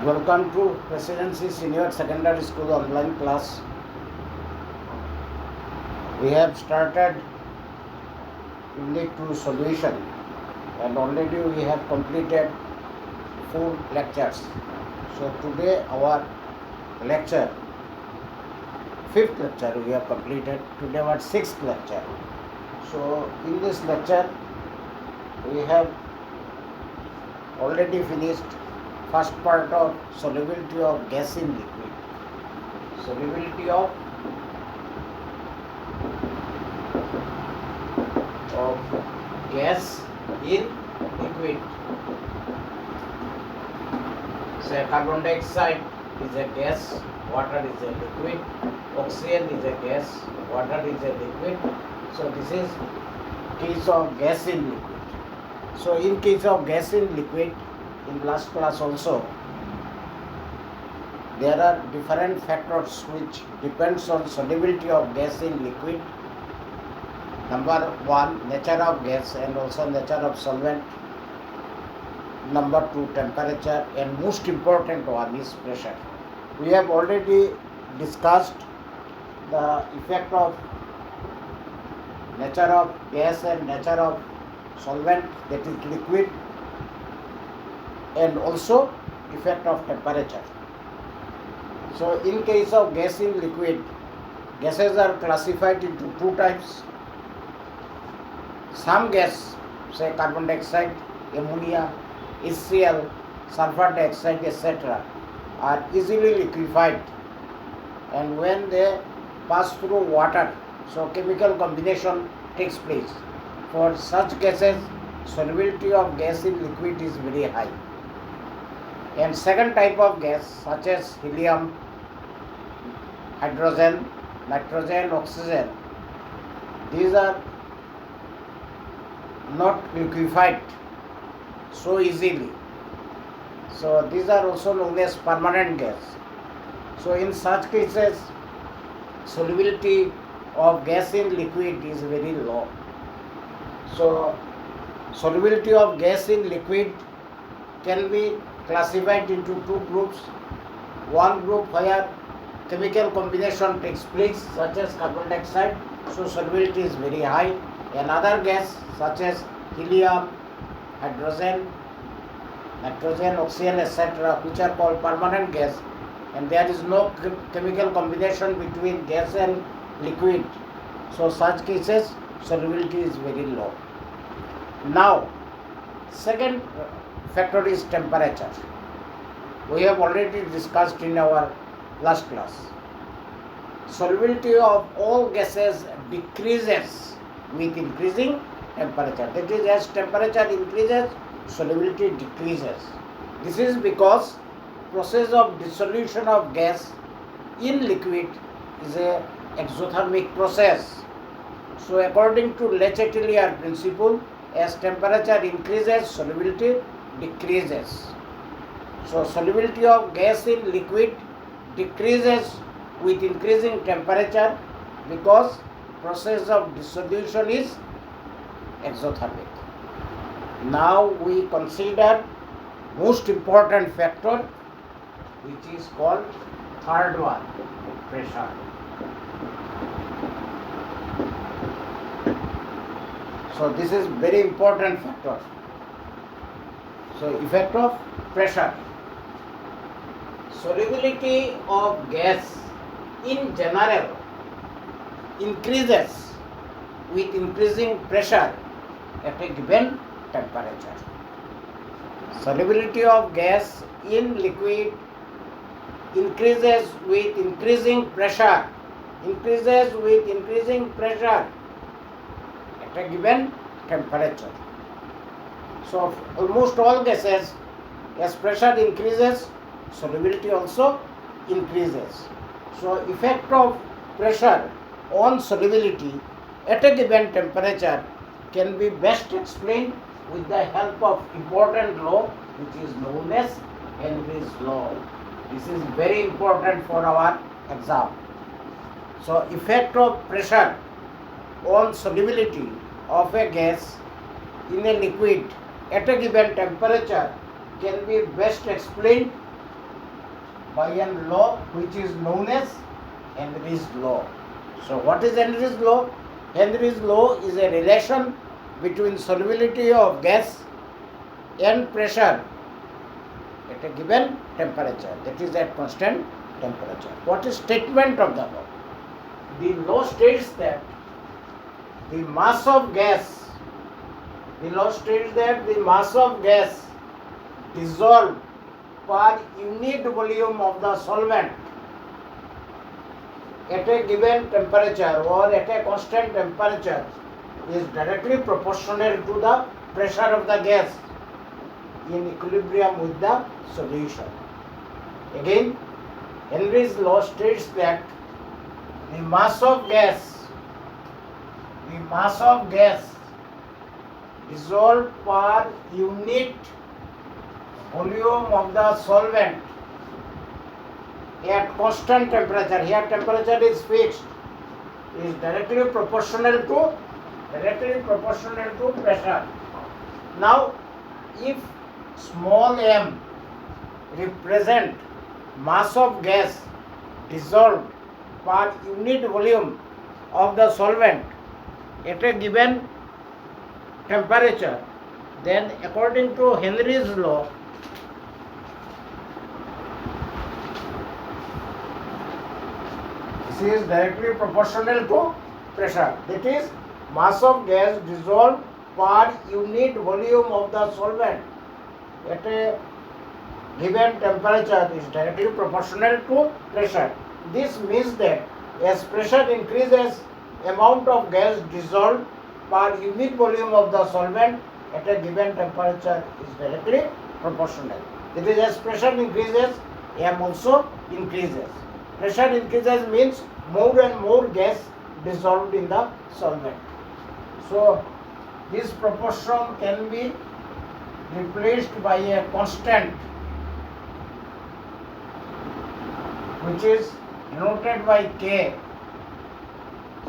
Welcome to Presidency Senior Secondary School online class. We have started Unit 2 solution and already we have completed 4 lectures. So today our lecture, 5th lecture we have completed. Today our 6th lecture. So in this lecture we have already finished first part of solubility of gas in liquid. Solubility of gas in liquid. Say carbon dioxide is a gas, water is a liquid, oxygen is a gas, water is a liquid. So this is case of gas in liquid. So in case of gas in liquid, in last class also, there are different factors which depends on solubility of gas in liquid. Number 1, nature of gas and also nature of solvent. Number 2, temperature, and most important one is pressure. We have already discussed the effect of nature of gas and nature of solvent, that is liquid, and also effect of temperature. So in case of gas in liquid, gases are classified into 2 types. Some gas, say carbon dioxide, ammonia, HCl, sulfur dioxide, etc., are easily liquefied, and when they pass through water, so chemical combination takes place. For such gases, solubility of gas in liquid is very high. And second type of gas, such as helium, hydrogen, nitrogen, oxygen, these are not liquefied so easily. So these are also known as permanent gas. So in such cases, solubility of gas in liquid is very low. So solubility of gas in liquid can be classified into 2 groups. One group where chemical combination takes place, such as carbon dioxide, so solubility is very high. Another gas such as helium, hydrogen, nitrogen, oxygen, etc., which are called permanent gas, and there is no chemical combination between gas and liquid. So such cases, solubility is very low. Now, second factor is temperature. We have already discussed in our last class. Solubility of all gases decreases with increasing temperature. That is, as temperature increases, solubility decreases. This is because process of dissolution of gas in liquid is a exothermic process. So according to Le Chatelier principle, as temperature increases, solubility decreases. So solubility of gas in liquid decreases with increasing temperature because process of dissolution is exothermic. Now we consider most important factor, which is called third one, pressure. So this is very important factor. So effect of pressure. Solubility of gas in general increases with increasing pressure at a given temperature. Solubility of gas in liquid increases with increasing pressure, increases with increasing pressure at a given temperature. So almost all gases, as pressure increases, solubility also increases. So effect of pressure on solubility at a given temperature can be best explained with the help of important law, which is known as Henry's law. This is very important for our exam. So effect of pressure on solubility of a gas in a liquid at a given temperature can be best explained by a law which is known as Henry's law. So what is Henry's law? Henry's law is a relation between solubility of gas and pressure at a given temperature, that is at constant temperature. What is statement of the law? The law states that the mass of gas dissolved per unit volume of the solvent at a given temperature or at a constant temperature is directly proportional to the pressure of the gas in equilibrium with the solution. Again, Henry's law states that the mass of gas dissolved per unit volume of the solvent at constant temperature, here temperature is fixed, is directly proportional to pressure. Now, if small m represent mass of gas dissolved per unit volume of the solvent at a given temperature, then according to Henry's law, this is directly proportional to pressure. That is, mass of gas dissolved per unit volume of the solvent at a given temperature is directly proportional to pressure. This means that as pressure increases, amount of gas dissolved per unit volume of the solvent at a given temperature is directly proportional. That is, as pressure increases, M also increases. Pressure increases means more and more gas dissolved in the solvent. So, this proportion can be replaced by a constant which is denoted by K.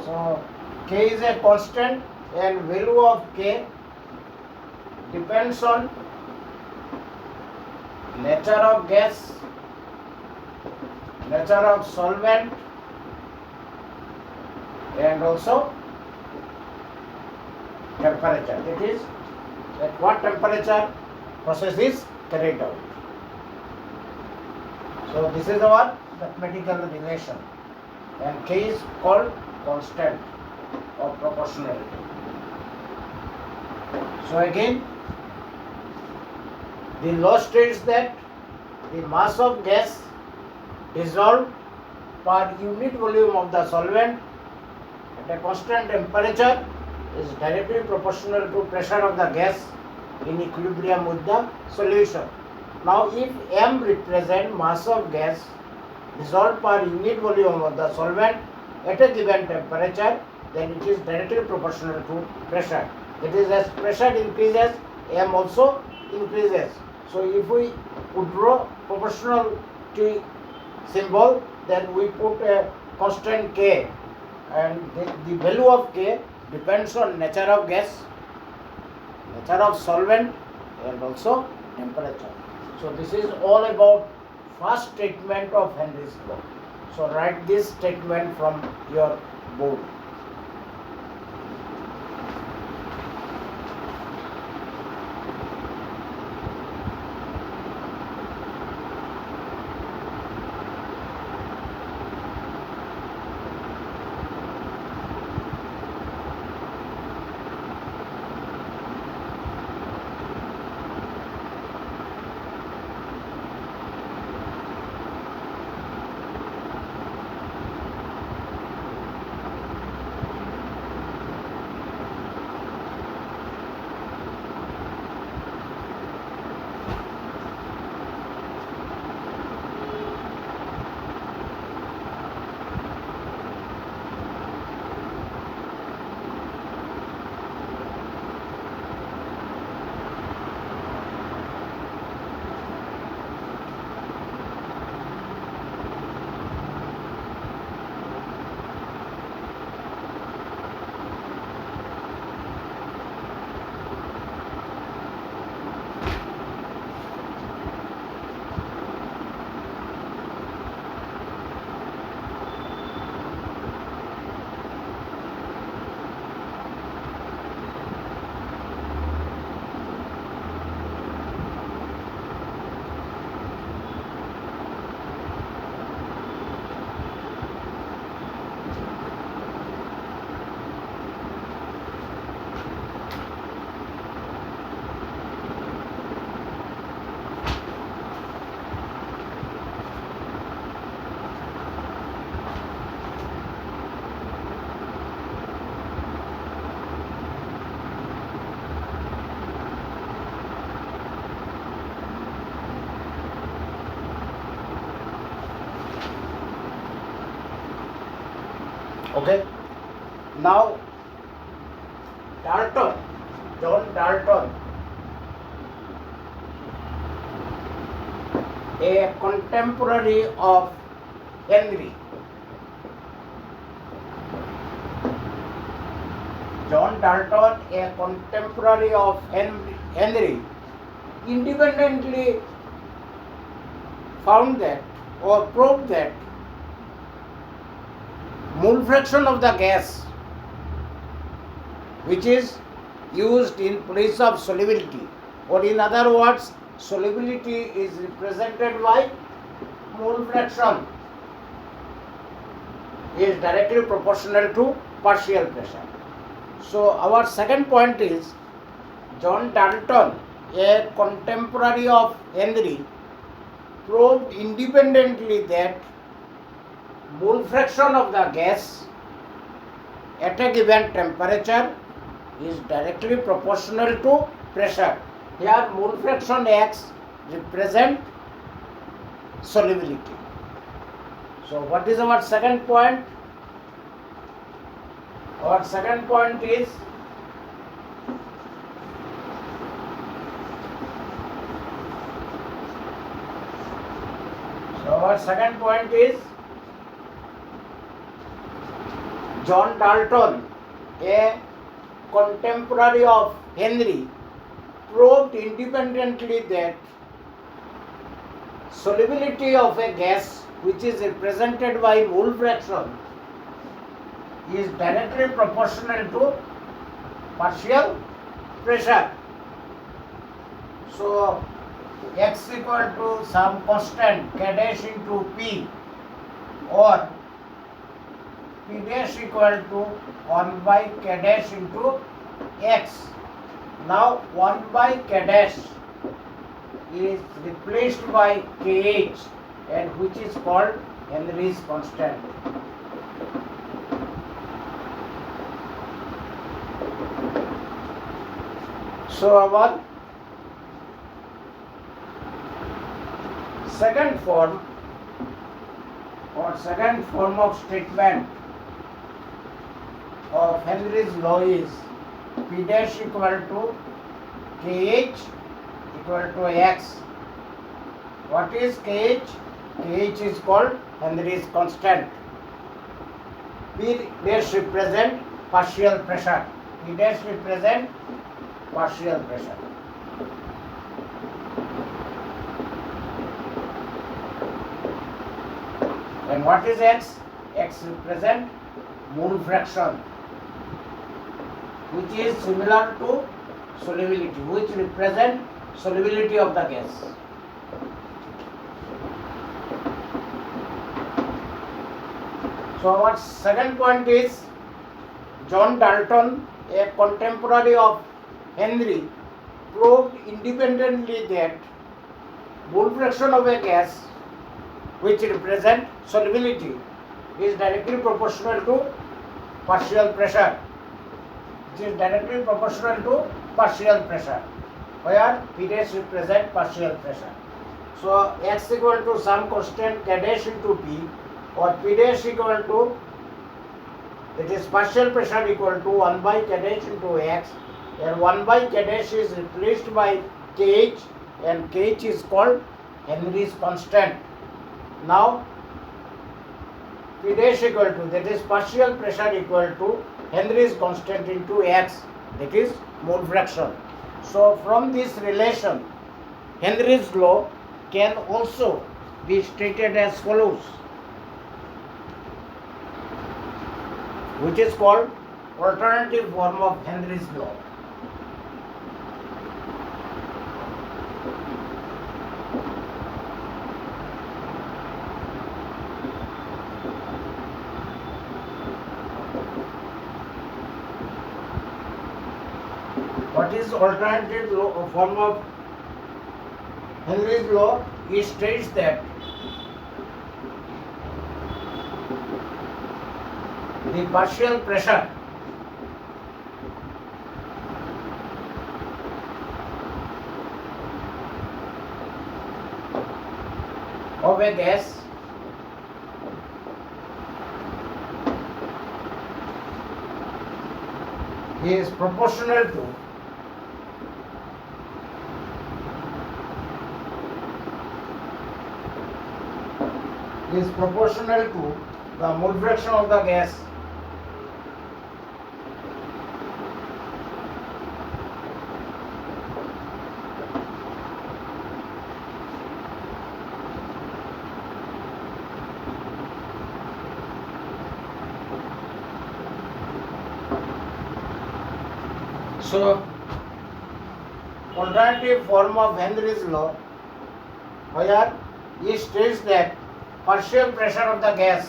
So, K is a constant and value of K depends on nature of gas, nature of solvent, and also temperature. That is, at what temperature process is carried out. So this is our mathematical relation, and K is called constant of proportionality. So again, the law states that the mass of gas dissolved per unit volume of the solvent at a constant temperature is directly proportional to pressure of the gas in equilibrium with the solution. Now, if M represents mass of gas dissolved per unit volume of the solvent at a given temperature, then it is directly proportional to pressure. That is, as pressure increases, M also increases. So, if we would draw proportionality symbol, then we put a constant K, and the value of K depends on nature of gas, nature of solvent, and also temperature. So this is all about first statement of Henry's law. So write this statement from your board. Okay. Now, Dalton, John Dalton, a contemporary of Henry. John Dalton, a contemporary of Henry, independently found that or proved that mole fraction of the gas which is used in place of solubility, or in other words, solubility is represented by mole fraction, is directly proportional to partial pressure. So our second point is John Dalton, a contemporary of Henry, proved independently that mole fraction of the gas at a given temperature is directly proportional to pressure. Here mole fraction X represent solubility. So what is our second point? Our second point is John Dalton, a contemporary of Henry, proved independently that solubility of a gas which is represented by mole fraction is directly proportional to partial pressure. So X equal to some constant K dash into P, or P dash equal to 1 by K dash into X. Now 1 by K dash is replaced by Kh, and which is called Henry's constant. So our second form of statement of Henry's law is P dash equal to Kh equal to X. What is Kh? Kh is called Henry's constant. P dash represent partial pressure. P dash represent partial pressure. And what is X? X represent mole fraction, which is similar to solubility, which represent solubility of the gas. So our second point is John Dalton, a contemporary of Henry, proved independently that mole fraction of a gas which represent solubility is directly proportional to partial pressure, which is directly proportional to partial pressure, where P dash represent partial pressure. So X equal to some constant K dash into P, or P dash equal to, that is partial pressure equal to 1 by K dash into X, and 1 by K dash is replaced by Kh, and Kh is called Henry's constant. Now P dash equal to, that is partial pressure equal to Henry's constant into X, that is mole fraction. So from this relation, Henry's law can also be stated as follows, which is called alternative form of Henry's law. What is alternative form of Henry's law? It states that the partial pressure of a gas is proportional to the mole fraction of the gas So, alternative form of Henry's law, where he states that partial pressure of the gas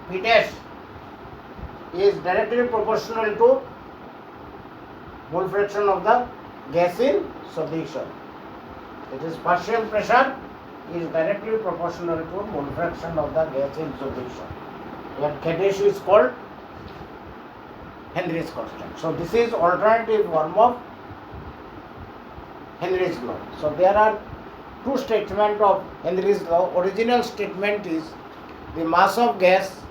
P dash is directly proportional to mole fraction of the gas in solution. It is partial pressure is directly proportional to mole fraction of the gas in solution. And K dash is called Henry's constant. So this is alternative form of Henry's law. So there are two statements of Henry's law. Original statement is the mass of gas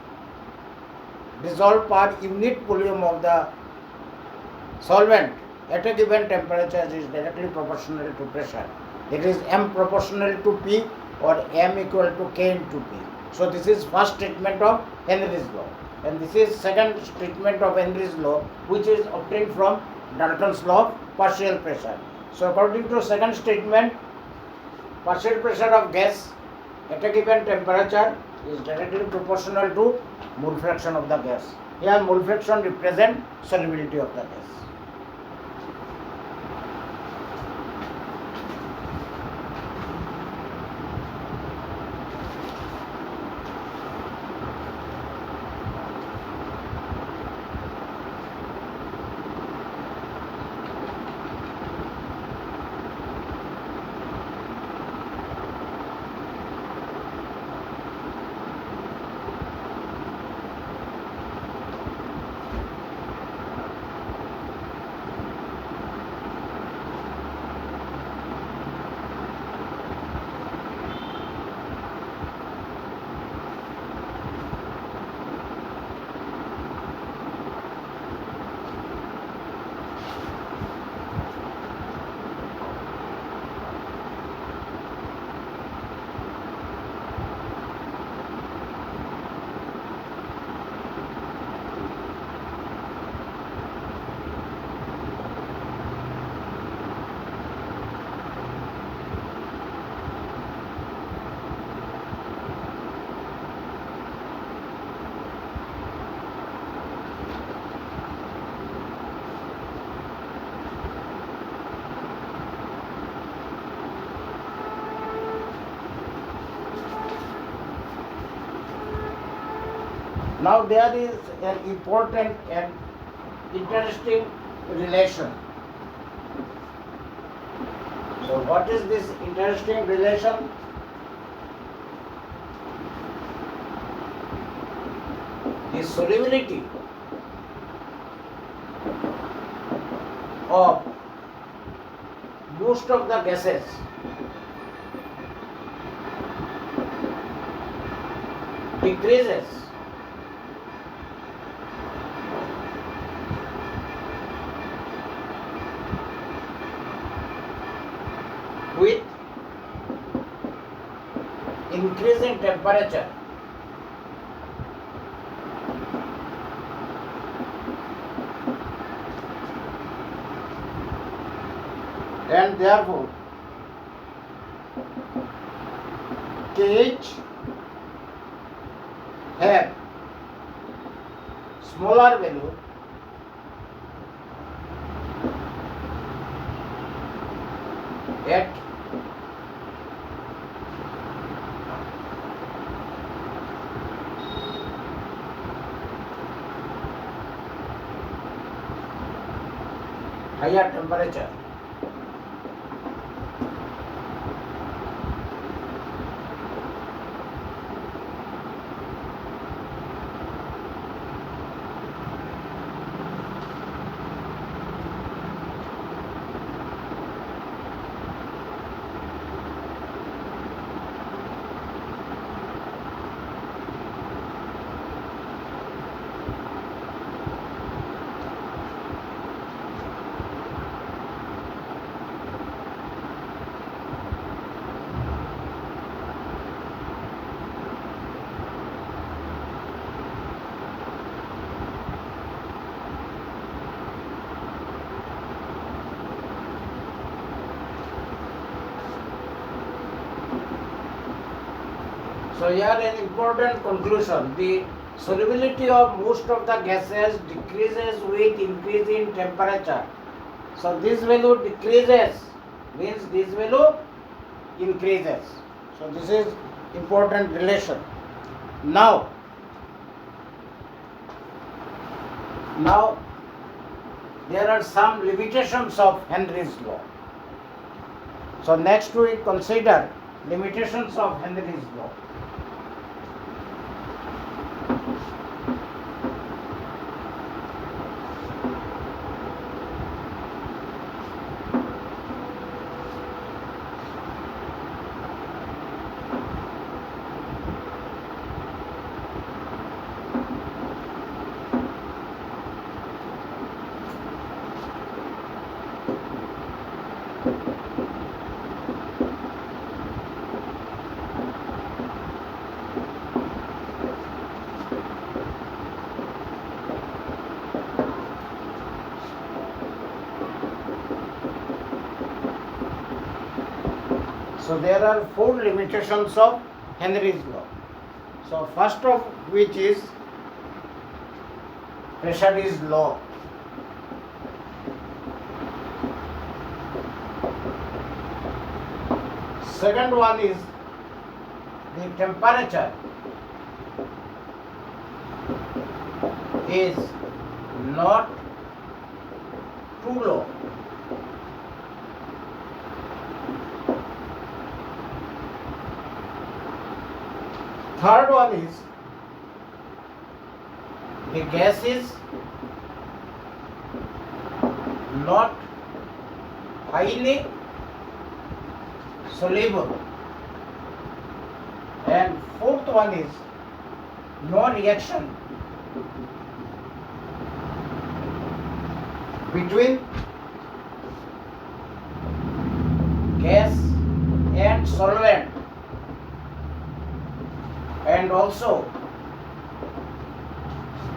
dissolved per unit volume of the solvent at a given temperature is directly proportional to pressure. It is M proportional to P or M equal to K into P. So this is first statement of Henry's law. And this is second statement of Henry's law, which is obtained from Dalton's law of partial pressure. So according to second statement, partial pressure of gas at a given temperature is directly proportional to mole fraction of the gas. Here mole fraction represent solubility of the gas. Now there is an important and interesting relation. So what is this interesting relation? The solubility of most of the gases decreases with increasing temperature. And therefore KH have smaller value at higher temperature. So here an important conclusion. The solubility of most of the gases decreases with increase in temperature. So this value decreases means this value increases. So this is important relation. Now there are some limitations of Henry's law. So next we consider limitations of Henry's law. So there are 4 limitations of Henry's law. So first of which is Pressary's law. Second one is the temperature is not too low. Third one is the gas is not highly soluble. And fourth one is no reaction between gas and solvent, and also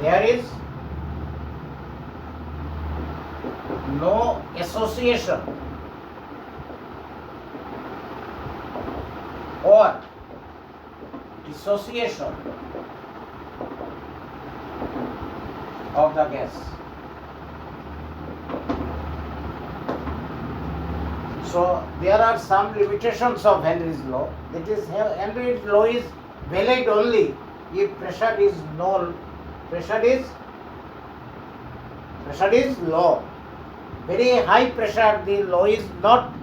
there is no association or dissociation of the gas. So there are some limitations of Henry's law. That is, Henry's law is valid only if pressure is null. Pressure is low. Very high pressure, the law is not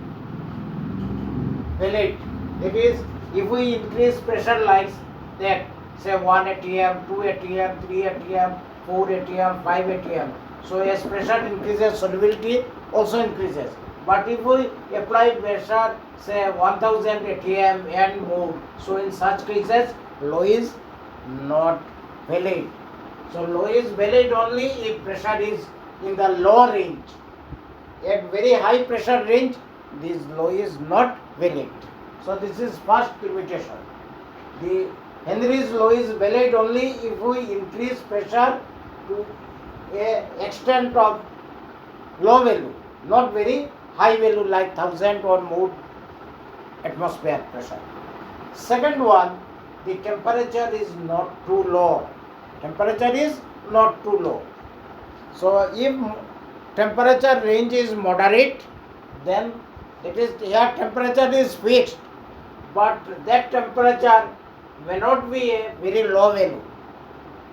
valid. That is, if we increase pressure like that, say 1 atm, 2 atm, 3 atm, 4 atm, 5 atm. So as pressure increases, solubility also increases. But if we apply pressure, say 1000 atm and more, so in such cases, law is not valid. So law is valid only if pressure is in the low range. At very high pressure range, this law is not valid. So this is first limitation. The Henry's law is valid only if we increase pressure to a extent of low value, not very high value like 1000 or more atmosphere pressure. Second one, the temperature is not too low. Temperature is not too low. So if temperature range is moderate, then it is here temperature is fixed, but that temperature may not be a very low value.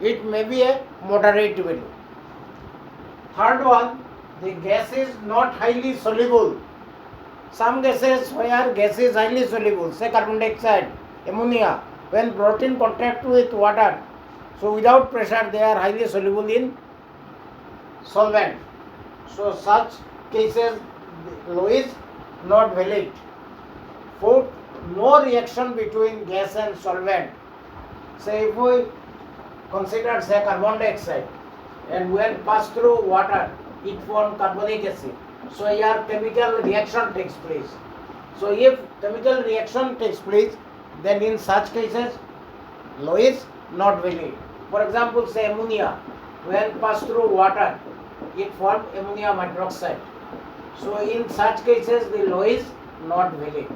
It may be a moderate value. Third one, the gas is not highly soluble. Some gases where gas is highly soluble, say carbon dioxide, ammonia, when brought in contact with water, so without pressure they are highly soluble in solvent. So such cases law is not valid. Fourth, no reaction between gas and solvent. Say if we consider say carbon dioxide, and when passed through water it forms carbonic acid. So here chemical reaction takes place. So if chemical reaction takes place, then in such cases law is not valid. For example, say ammonia, when passed through water it forms ammonia hydroxide. So in such cases the law is not valid.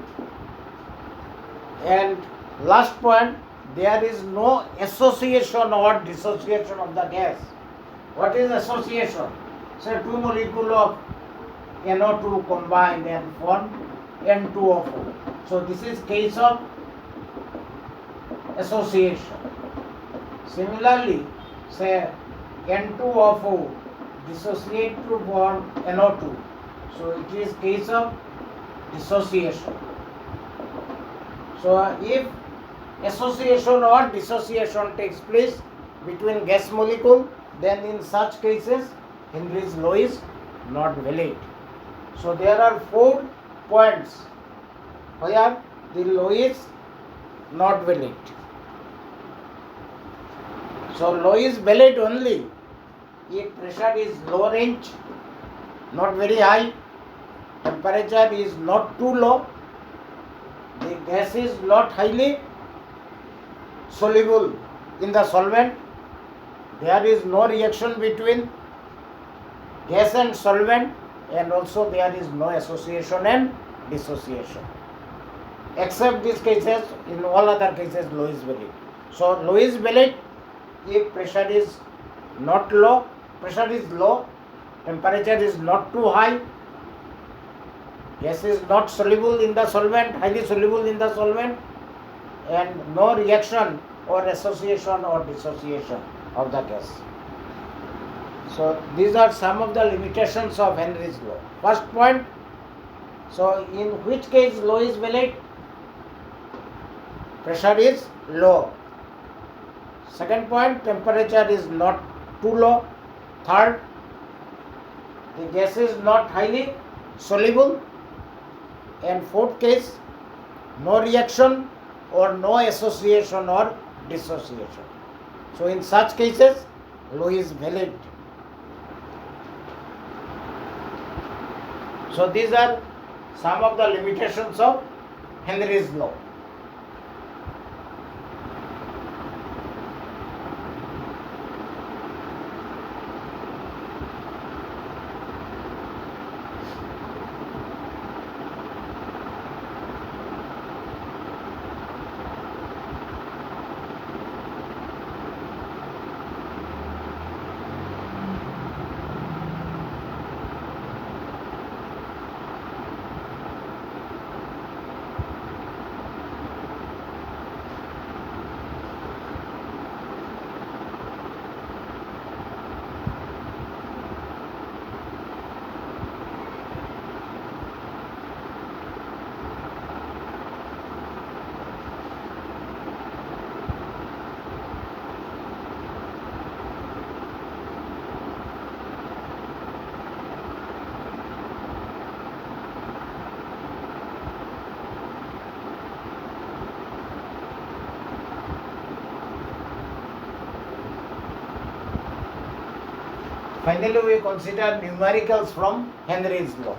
And last point, there is no association or dissociation of the gas. What is association? Say two molecules of NO2 combine and form N2O4. So this is case of association. Similarly, say N2O4 dissociate to form NO2. So it is case of dissociation. So if association or dissociation takes place between gas molecule, then in such cases Henry's law is not valid. So there are 4 points where the law is not valid. So law is valid only if pressure is low range, not very high, temperature is not too low, the gas is not highly soluble in the solvent, there is no reaction between gas and solvent, and also there is no association and dissociation. Except these cases, in all other cases law is valid. So law is valid if pressure is not low, pressure is low, temperature is not too high, gas is not soluble in the solvent, highly soluble in the solvent, and no reaction or association or dissociation of the gas. So these are some of the limitations of Henry's law. First point, so in which case law is valid? Pressure is low. Second point, temperature is not too low. Third, the gas is not highly soluble. And fourth case, no reaction or no association or dissociation. So in such cases, law is valid. So these are some of the limitations of Henry's law. Finally, we consider numericals from Henry's law.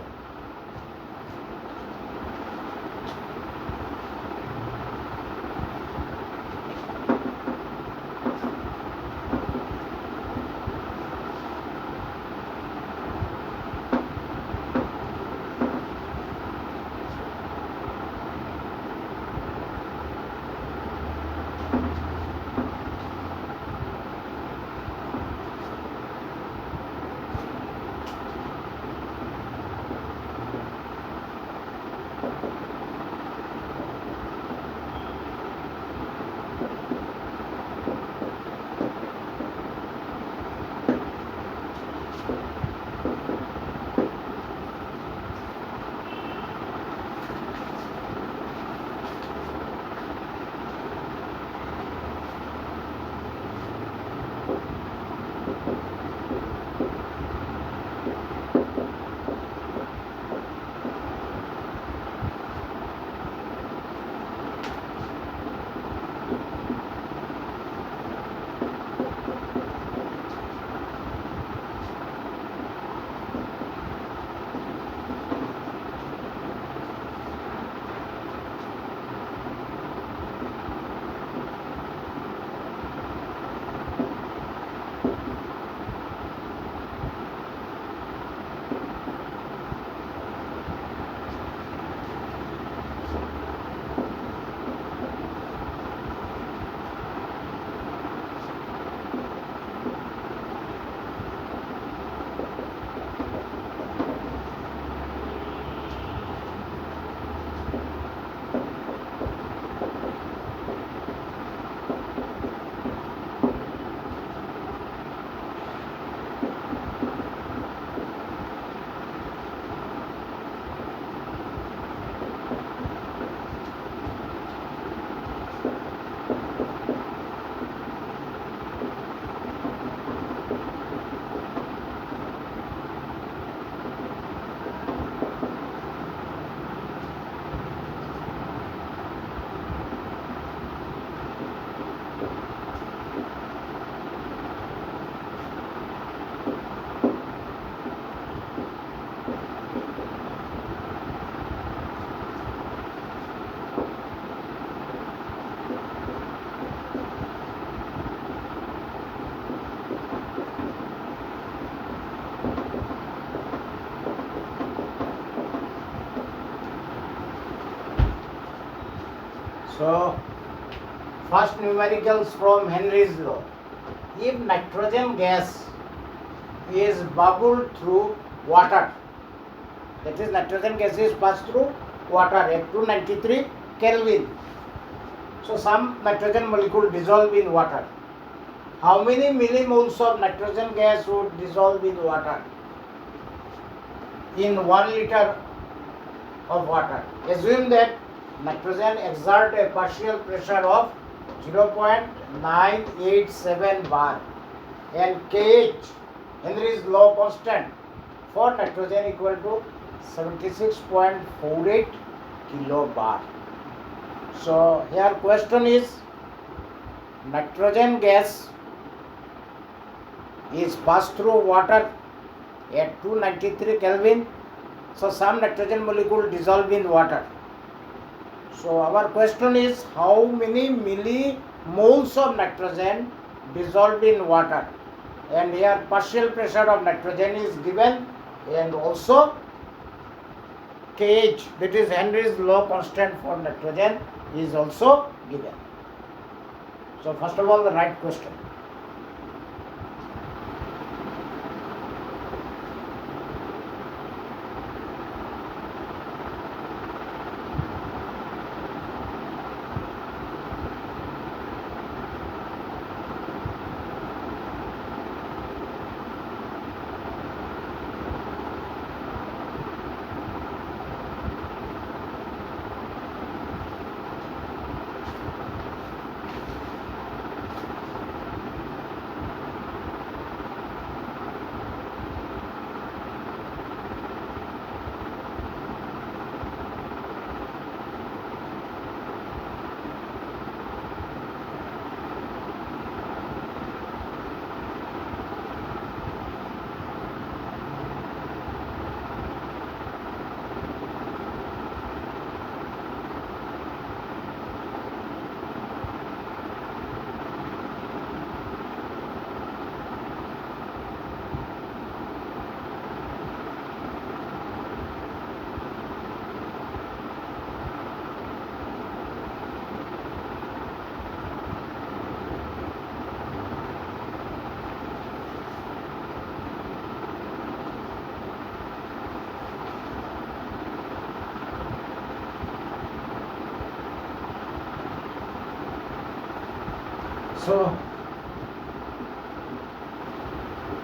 So, first numericals from Henry's law. If nitrogen gas is bubbled through water, that is nitrogen gas is passed through water at 293 Kelvin. So some nitrogen molecule dissolve in water. How many millimoles of nitrogen gas would dissolve in water? In 1 liter of water. Assume that nitrogen exert a partial pressure of 0.987 bar and Kh, Henry's law constant for nitrogen equal to 76.48 kilobar. So here question is, nitrogen gas is passed through water at 293 Kelvin. So some nitrogen molecule dissolve in water. So our question is, how many millimoles of nitrogen dissolved in water? And here partial pressure of nitrogen is given, and also Kh, that is Henry's law constant for nitrogen, is also given. So first of all, the right question. So,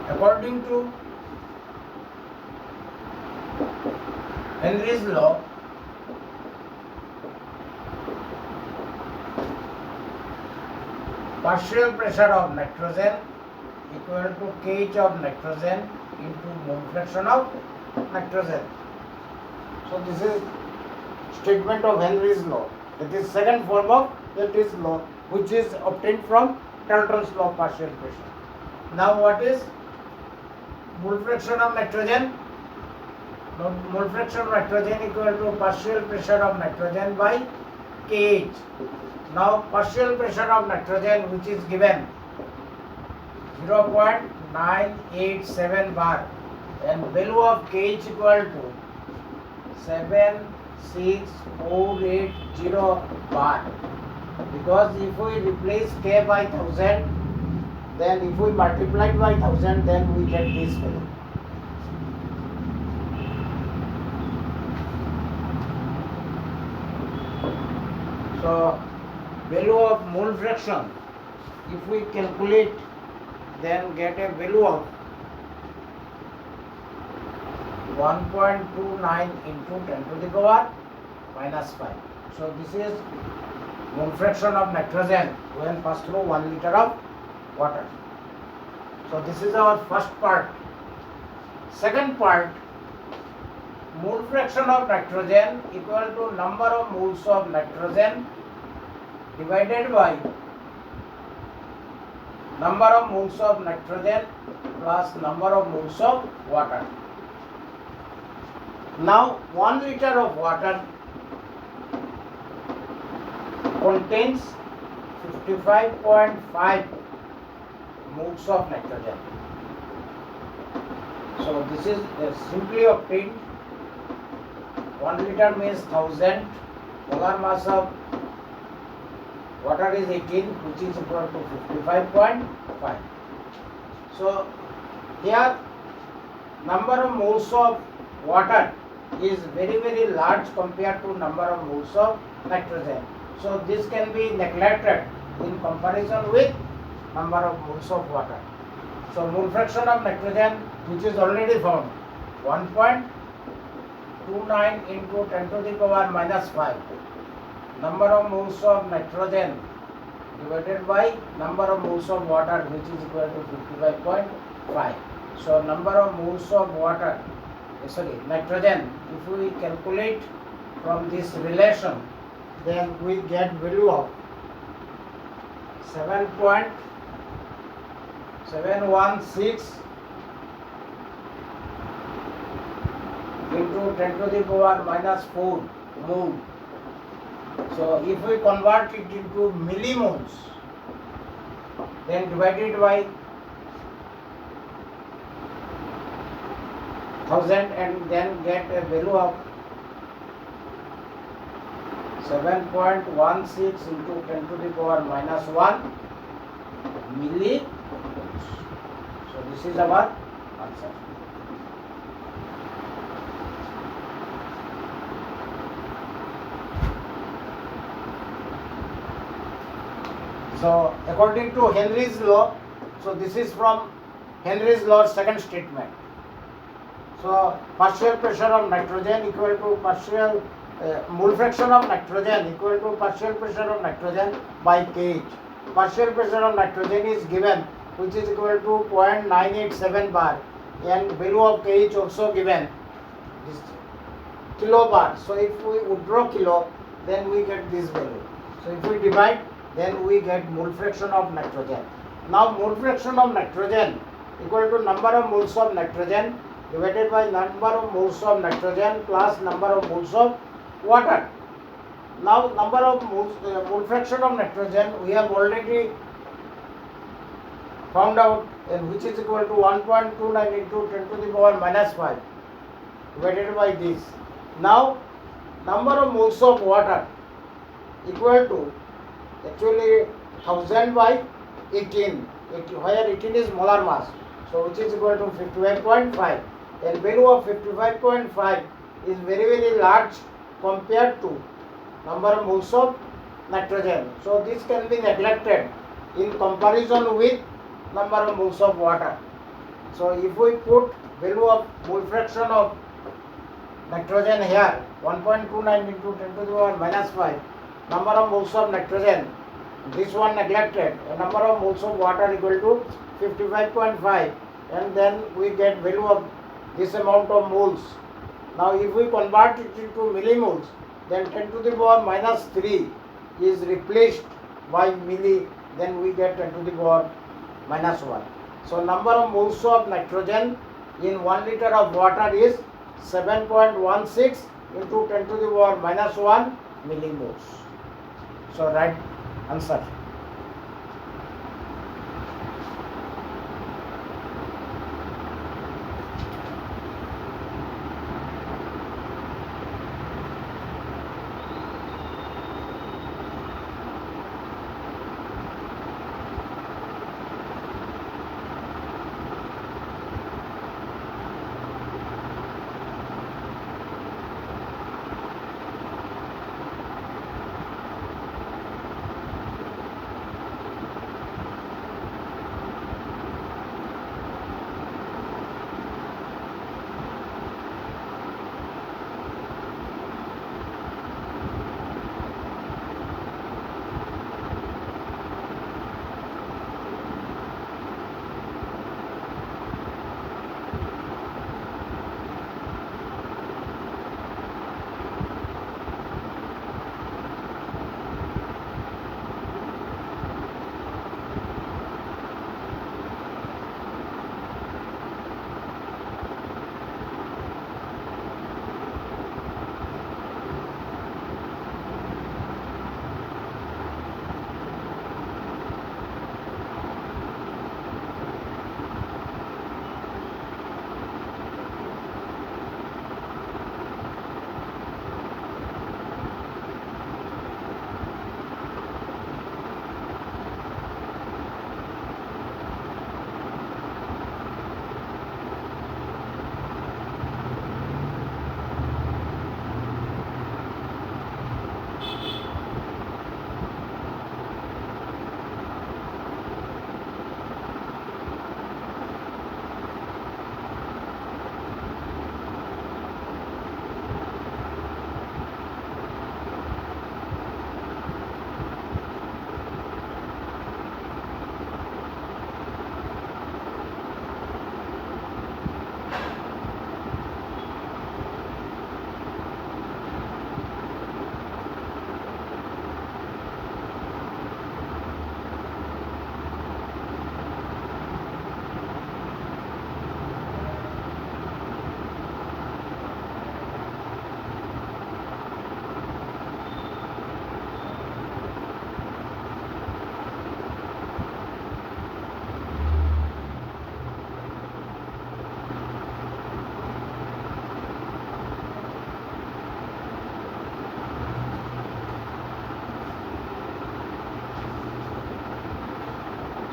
according to Henry's law, partial pressure of nitrogen equal to Kh of nitrogen into mole fraction of nitrogen. So this is statement of Henry's law. That is second form of Henry's law, which is obtained from Dalton's law of partial pressure. Now what is mole fraction of nitrogen? Now mole fraction of nitrogen equal to partial pressure of nitrogen by Kh. Now partial pressure of nitrogen, which is given 0.987 bar, and value of Kh equal to 76480 bar. Because if we replace K by 1000, then if we multiply by 1000, then we get this value. So value of mole fraction, if we calculate, then get a value of 1.29 into 10 to the power minus 5. So this is mole fraction of nitrogen when passed through 1 liter of water. So this is our first part. Second part, mole fraction of nitrogen equal to number of moles of nitrogen divided by number of moles of nitrogen plus number of moles of water. Now 1 liter of water contains 55.5 moles of nitrogen. So this is simply obtained. 1 liter means 1000, molar mass of water is 18, which is equal to 55.5. So here number of moles of water is very large compared to number of moles of nitrogen. So this can be neglected in comparison with number of moles of water. So mole fraction of nitrogen, which is already found, 1.29 into 10 to the power minus 5. Number of moles of nitrogen divided by number of moles of water, which is equal to 55.5. So number of moles of water, nitrogen, if we calculate from this relation, then we get value of 7.716 into 10 to the power minus 4 mole. So if we convert it into millimoles, then divided by 1000 and then get a value of 7.16 into 10 to the power minus 1 millimoles. So this is our answer. So according to Henry's law, so this is from Henry's law second statement. So partial pressure of nitrogen equal to partial mole fraction of nitrogen equal to partial pressure of nitrogen by kH. Partial pressure of nitrogen is given, which is equal to 0.987 bar, and value of kH also given, this kilobar. So if we withdraw kilo, then we get this value. So if we divide, then we get mole fraction of nitrogen. Now mole fraction of nitrogen equal to number of moles of nitrogen divided by number of moles of nitrogen plus number of moles of water. Now number of moles, mole fraction of nitrogen we have already found out, and which is equal to 1.29 into 10 to the power minus 5 divided by this. Now number of moles of water equal to actually 1000 by 18, where 18 is molar mass, so which is equal to 55.5, and value of 55.5 is very large compared to number of moles of nitrogen. So this can be neglected in comparison with number of moles of water. So if we put value of mole fraction of nitrogen here, 1.29 into 10 to the power minus 5, number of moles of nitrogen, this one neglected, a number of moles of water equal to 55.5, and then we get value of this amount of moles. Now if we convert it into millimoles, then 10 to the power minus 3 is replaced by milli, then we get 10 to the power minus 1. So number of moles of nitrogen in 1 liter of water is 7.16 into 10 to the power minus 1 millimoles. So right answer.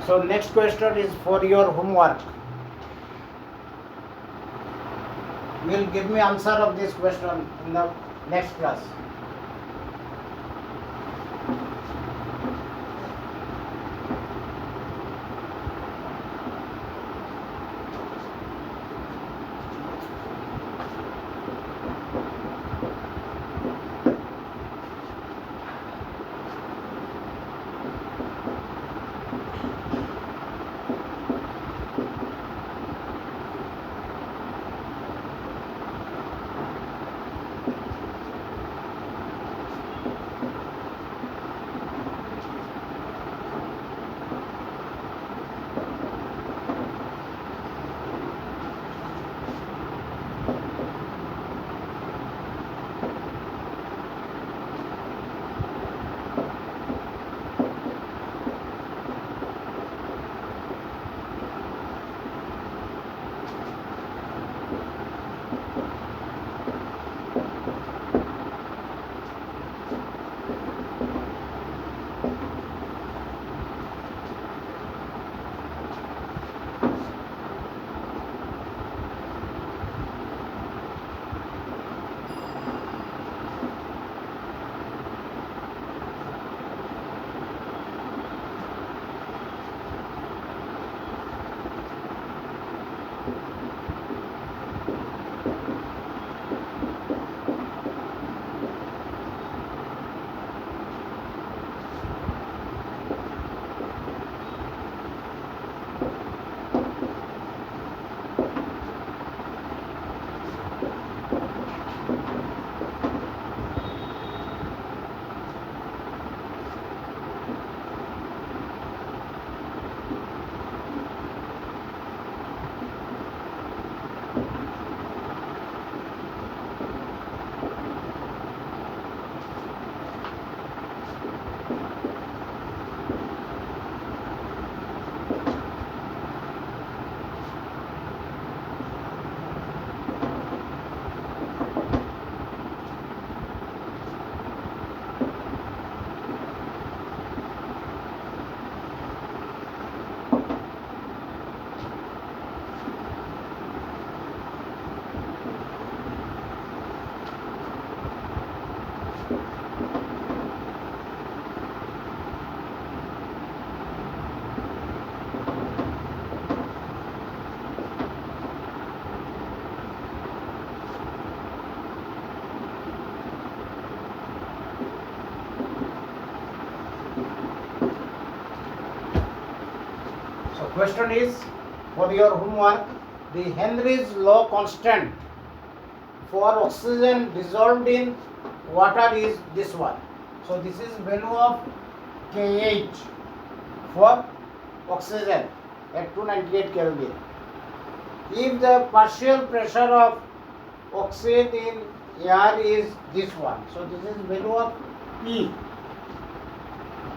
So next question is for your homework. You will give me answer of this question in the next class. So question is for your homework, the Henry's law constant for oxygen dissolved in water is this one. So this is value of Kh for oxygen at 298 Kelvin. If the partial pressure of oxygen in air is this one, so this is value of P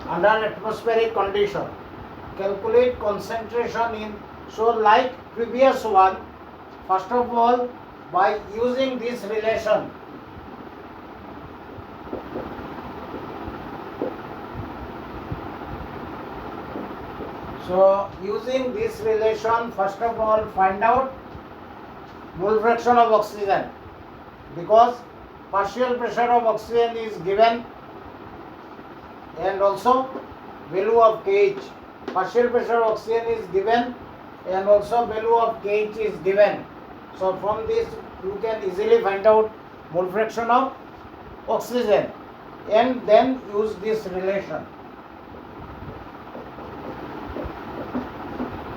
under atmospheric condition. Calculate concentration in, so like previous one, first of all by using this relation, so using this relation, first of all find out mole fraction of oxygen, because partial pressure of oxygen is given and also value of Kh. Partial pressure of oxygen is given and also value of Kh is given. So from this you can easily find out mole fraction of oxygen and then use this relation.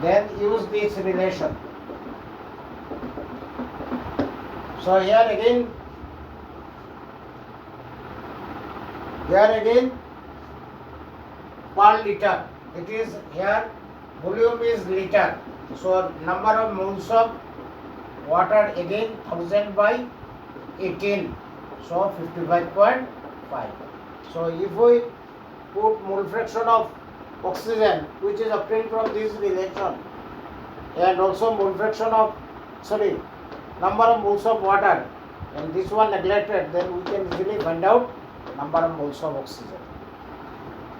Then use this relation. So here again per liter. It is here volume is liter. So number of moles of water again 1000 by 18. So 55.5. So if we put mole fraction of oxygen which is obtained from this relation and also mole fraction of number of moles of water and this one neglected, then we can easily find out number of moles of oxygen.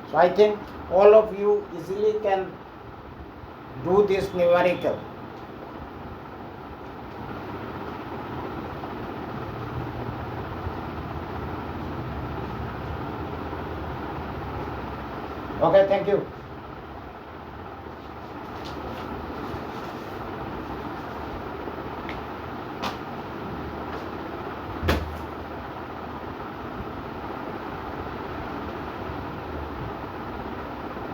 So I think all of you easily can do this numerical. Okay, thank you.